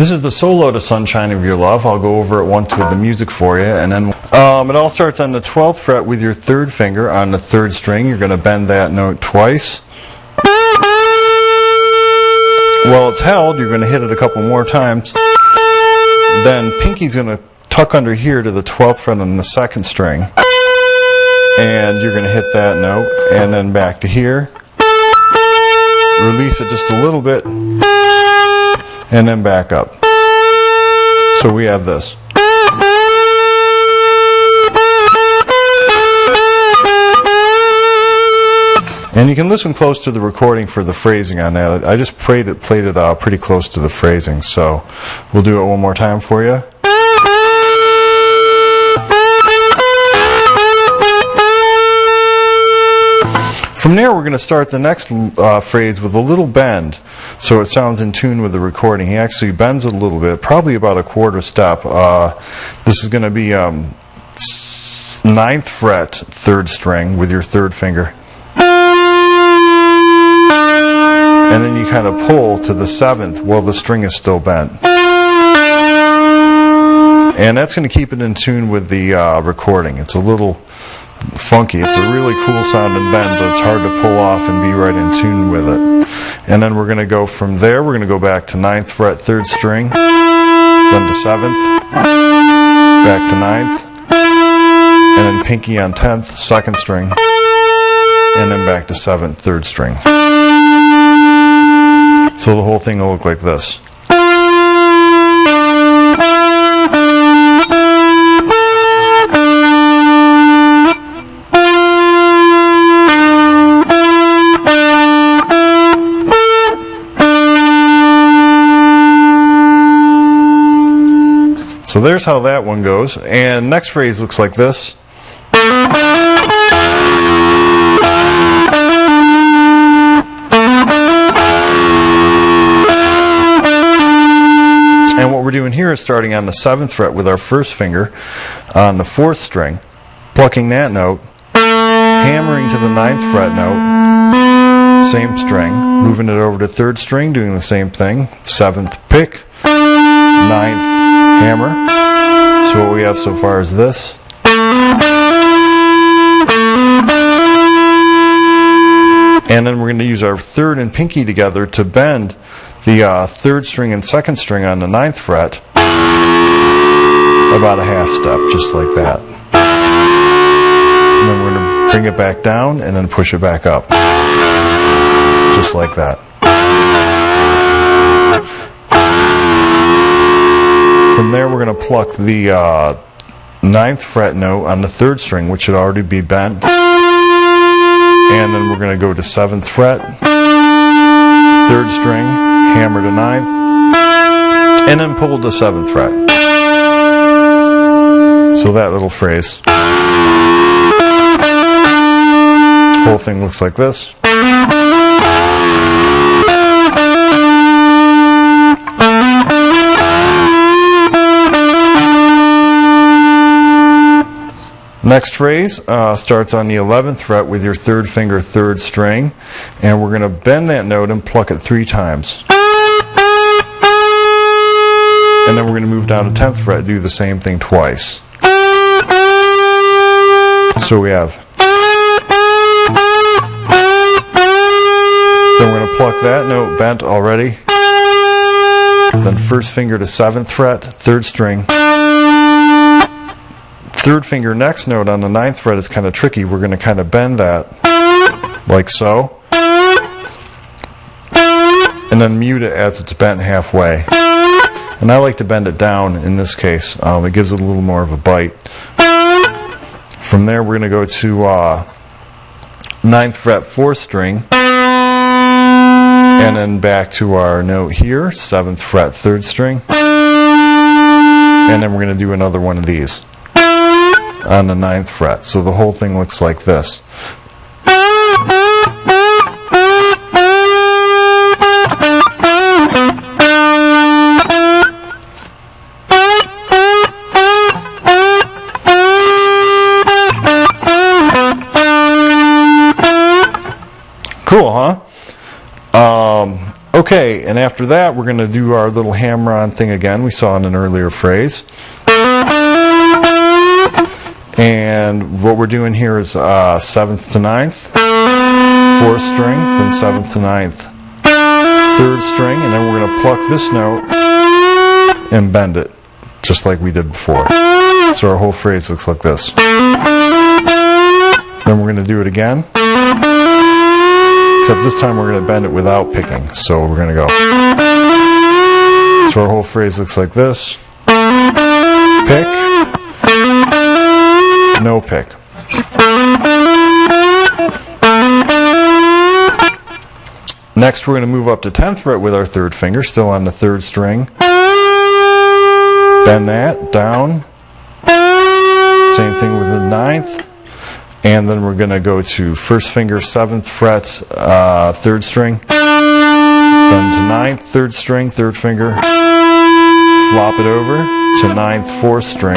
This is the solo to Sunshine of Your Love. I'll go over it once with the music for you, and then it all starts on the 12th fret with your third finger on the third string. You're going to bend that note twice. While it's held, you're going to hit it a couple more times. Then pinky's going to tuck under here to the 12th fret on the second string, and you're going to hit that note, and then back to here. Release it just a little bit, and then back up. So we have this. And you can listen close to the recording for the phrasing on that. I just played it pretty close to the phrasing, so we'll do it one more time for you. From there, we're going to start the next phrase with a little bend, so it sounds in tune with the recording. He actually bends it a little bit, probably about a quarter step. This is going to be 9th fret, 3rd string with your third finger. And then you kind of pull to the 7th while the string is still bent. And that's going to keep it in tune with the recording. It's a little funky. It's a really cool sounding bend, but it's hard to pull off and be right in tune with it. And then we're going to go from there. We're going to go back to 9th fret, 3rd string, then to 7th, back to 9th, and then pinky on 10th, 2nd string, and then back to 7th, 3rd string. So the whole thing will look like this. So there's how that one goes. And next phrase looks like this. And what we're doing here is starting on the 7th fret with our first finger on the 4th string, plucking that note, hammering to the 9th fret note, same string, moving it over to 3rd string, doing the same thing, 7th pick, 9th hammer. So what we have so far is this. And then we're going to use our 3rd and pinky together to bend the 3rd string and 2nd string on the 9th fret about a half step, just like that. And then we're going to bring it back down and then push it back up, just like that. From there, we're going to pluck the 9th fret note on the 3rd string, which should already be bent. And then we're going to go to 7th fret, 3rd string, hammer to 9th, and then pull to 7th fret. So that little phrase. Whole thing looks like this. Next phrase starts on the 11th fret with your 3rd finger, 3rd string, and we're going to bend that note and pluck it 3 times. And then we're going to move down to 10th fret, do the same thing twice. So we have. Then we're going to pluck that note bent already. Then first finger to 7th fret, 3rd string. 3rd finger next note on the 9th fret is kind of tricky. We're going to kind of bend that like so. And then mute it as it's bent halfway. And I like to bend it down in this case. It gives it a little more of a bite. From there we're going to go to 9th fret, 4th string. And then back to our note here, 7th fret, 3rd string. And then we're going to do another one of these on the 9th fret. So the whole thing looks like this. Cool, huh? Okay, and after that we're going to do our little hammer-on thing again we saw in an earlier phrase. And what we're doing here is 7th to 9th, 4th string, then 7th to 9th, 3rd string, and then we're going to pluck this note and bend it, just like we did before. So our whole phrase looks like this. Then we're going to do it again, except this time we're going to bend it without picking. So we're going to go. So our whole phrase looks like this. Pick. No pick. Next we're going to move up to 10th fret with our 3rd finger, still on the 3rd string. Bend that, down. Same thing with the 9th. And then we're going to go to 1st finger, 7th fret, 3rd string. Then to 9th, 3rd string, 3rd finger. Flop it over to 9th, 4th string.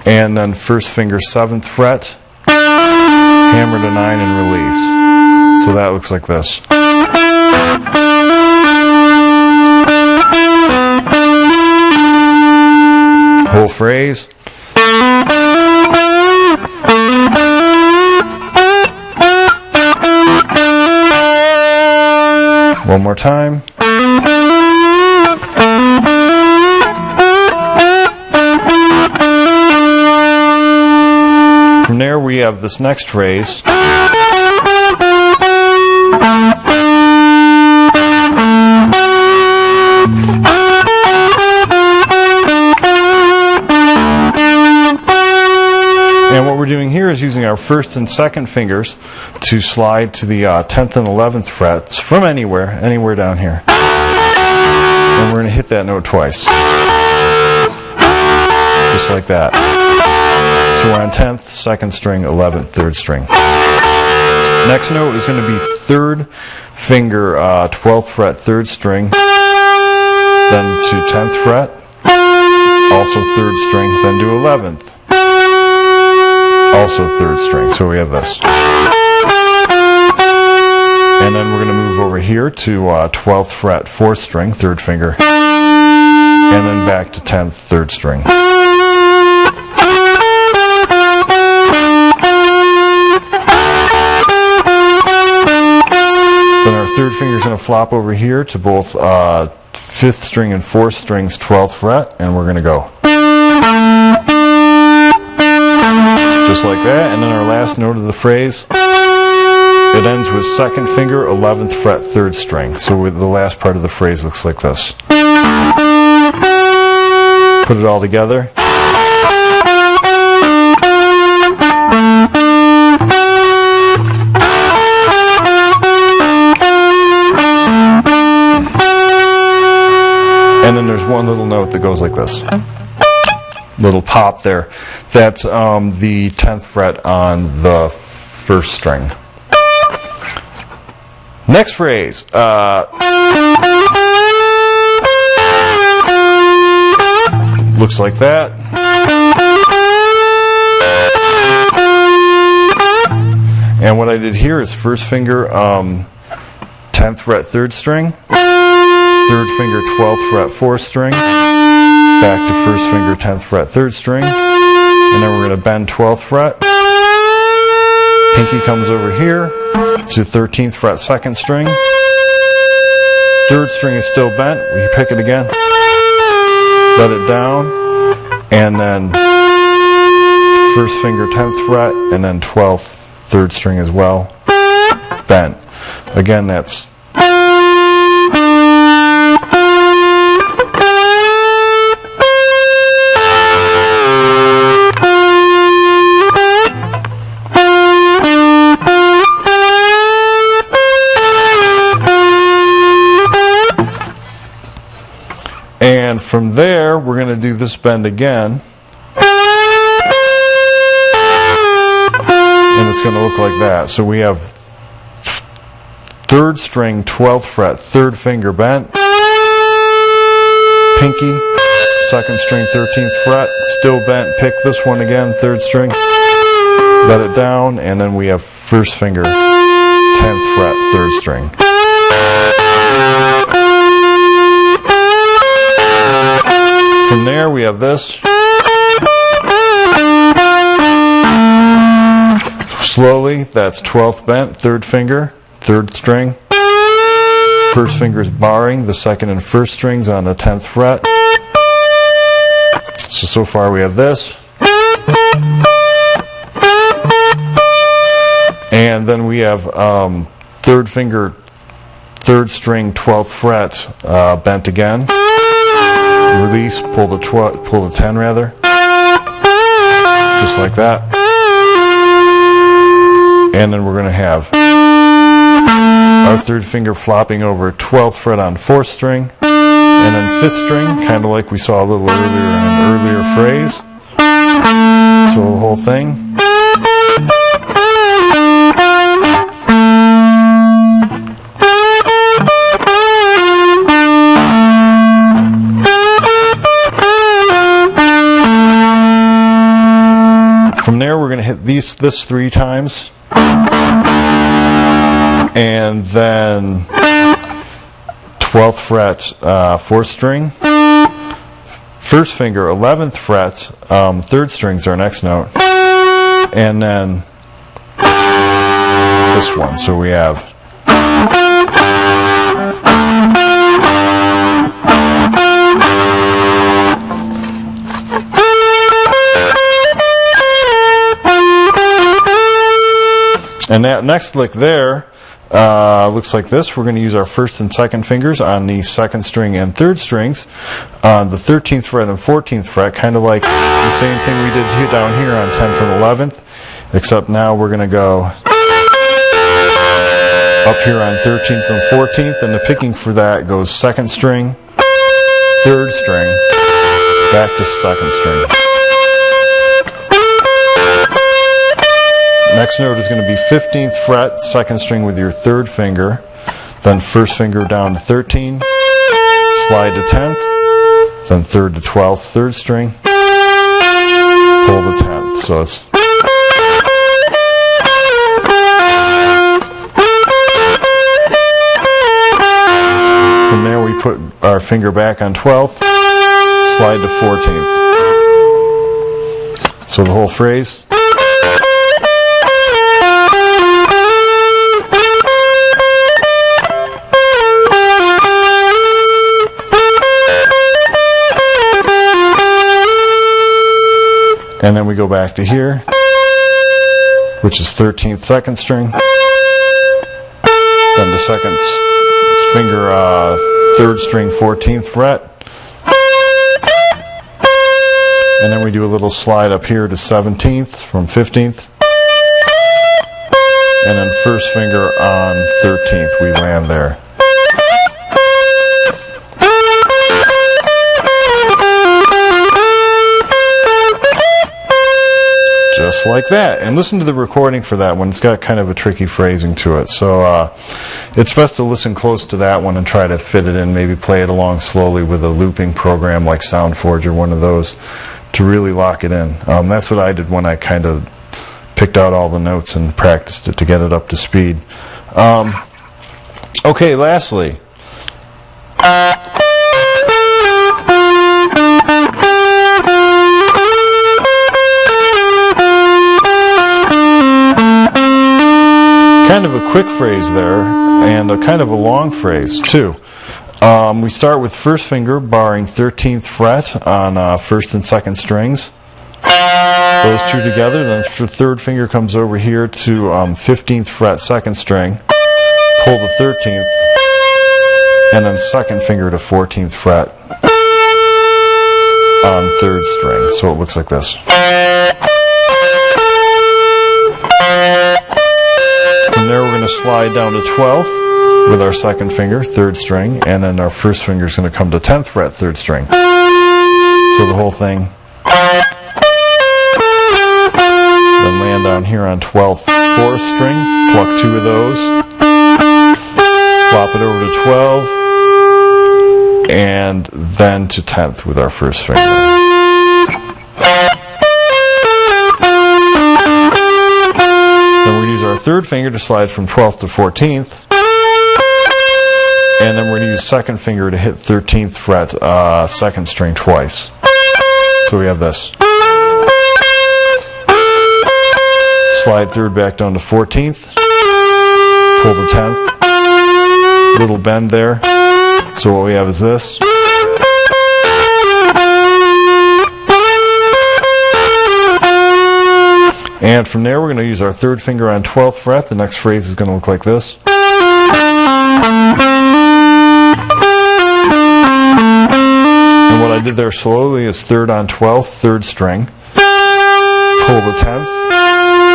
And then 1st finger, 7th fret, hammer to 9 and release. So that looks like this. Whole phrase. One more time. From there we have this next phrase. And what we're doing here is using our 1st and 2nd fingers to slide to the 10th and 11th frets from anywhere down here. And we're going to hit that note twice. Just like that. So we're on 10th, 2nd string, 11th, 3rd string. Next note is going to be 3rd finger, 12th fret, 3rd string, then to 10th fret, also 3rd string, then to 11th, also 3rd string. So we have this. And then we're going to move over here to 12th fret, 4th string, 3rd finger, and then back to 10th, 3rd string. Then our 3rd finger is going to flop over here to both 5th string and 4th strings, 12th fret, and we're going to go. Just like that, and then our last note of the phrase, it ends with 2nd finger, 11th fret, 3rd string. So the last part of the phrase looks like this. Put it all together. And then there's one little note that goes like this. Little pop there. That's the 10th fret on the 1st string. Next phrase. Looks like that. And what I did here is 1st finger, 10th fret, 3rd string. 3rd finger, 12th fret, 4th string. Back to 1st finger, 10th fret, 3rd string. And then we're going to bend 12th fret. Pinky comes over here to 13th fret, 2nd string. 3rd string is still bent. We pick it again. Let it down. And then 1st finger, 10th fret, and then 12th, 3rd string as well. Bent. Again, that's. And from there, we're going to do this bend again. And it's going to look like that. So we have 3rd string, 12th fret, 3rd finger bent. Pinky, 2nd string, 13th fret, still bent. Pick this one again, 3rd string. Let it down. And then we have 1st finger, 10th fret, 3rd string. From there we have this. Slowly, that's 12th bent, 3rd finger, 3rd string. 1st finger is barring the 2nd and 1st strings on the 10th fret. So far we have this. And then we have 3rd finger, 3rd string, 12th fret, bent again. Release, pull the 10 rather. Just like that. And then we're going to have our 3rd finger flopping over 12th fret on 4th string, and then 5th string, kind of like we saw a little earlier in an earlier phrase. So the whole thing. From there we're going to hit this 3 times. And then 12th fret, 4th string. 1st finger, 11th fret, 3rd string's our next note. And then this one. So we have and that next lick there looks like this. We're going to use our 1st and 2nd fingers on the 2nd string and 3rd strings on the 13th fret and 14th fret, kind of like the same thing we did here down here on 10th and 11th, except now we're going to go up here on 13th and 14th, and the picking for that goes 2nd string, 3rd string, back to 2nd string. Next note is going to be 15th fret, 2nd string with your 3rd finger, then 1st finger down to 13, slide to 10th, then 3rd to 12th, 3rd string, pull the 10th. So it's from there we put our finger back on 12th, slide to 14th. So the whole phrase. And then we go back to here, which is 13th, 2nd string. Then the 2nd finger, 3rd string, 14th fret. And then we do a little slide up here to 17th from 15th. And then 1st finger on 13th, we land there. Just like that. And listen to the recording for that one. It's got kind of a tricky phrasing to it. So it's best to listen close to that one and try to fit it in, maybe play it along slowly with a looping program like SoundForge or one of those to really lock it in. That's what I did when I kind of picked out all the notes and practiced it to get it up to speed. Okay, lastly. Kind of a quick phrase there, and a kind of a long phrase too. We start with 1st finger barring 13th fret on 1st and 2nd strings. Those 2 together, then the 3rd finger comes over here to 15th fret 2nd string, pull the 13th, and then 2nd finger to 14th fret on 3rd string. So it looks like this. From there we're going to slide down to 12th with our 2nd finger, 3rd string, and then our 1st finger is going to come to 10th fret, 3rd string. So the whole thing. Then land down here on 12th, 4th string, pluck 2 of those, flop it over to 12, and then to 10th with our 1st finger. Then we're going to use our 3rd finger to slide from 12th to 14th. and then we're going to use second finger to hit 13th fret second string twice. So we have this. Slide third back down to 14th, pull the 10th, little bend there. So what we have is this. And from there we're going to use our third finger on 12th fret. The next phrase is going to look like this. And what I did there slowly is third on 12th, third string, pull the 10th,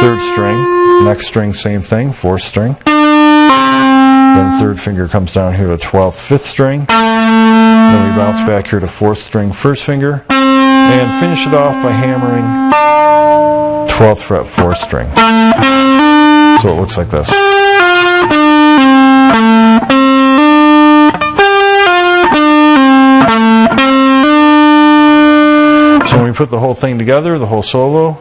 third string, next string same thing, fourth string, then third finger comes down here to 12th, fifth string, then we bounce back here to fourth string, first finger, and finish it off by hammering 12th fret, fourth string. So it looks like this. So when we put the whole thing together, the whole solo,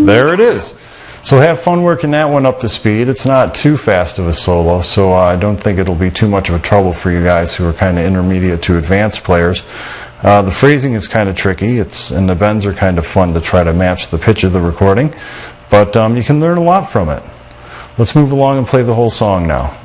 there it is. So have fun working that one up to speed. It's not too fast of a solo, so I don't think it'll be too much of a trouble for you guys who are kind of intermediate to advanced players. The phrasing is kind of tricky, and the bends are kind of fun to try to match the pitch of the recording, but you can learn a lot from it. Let's move along and play the whole song now.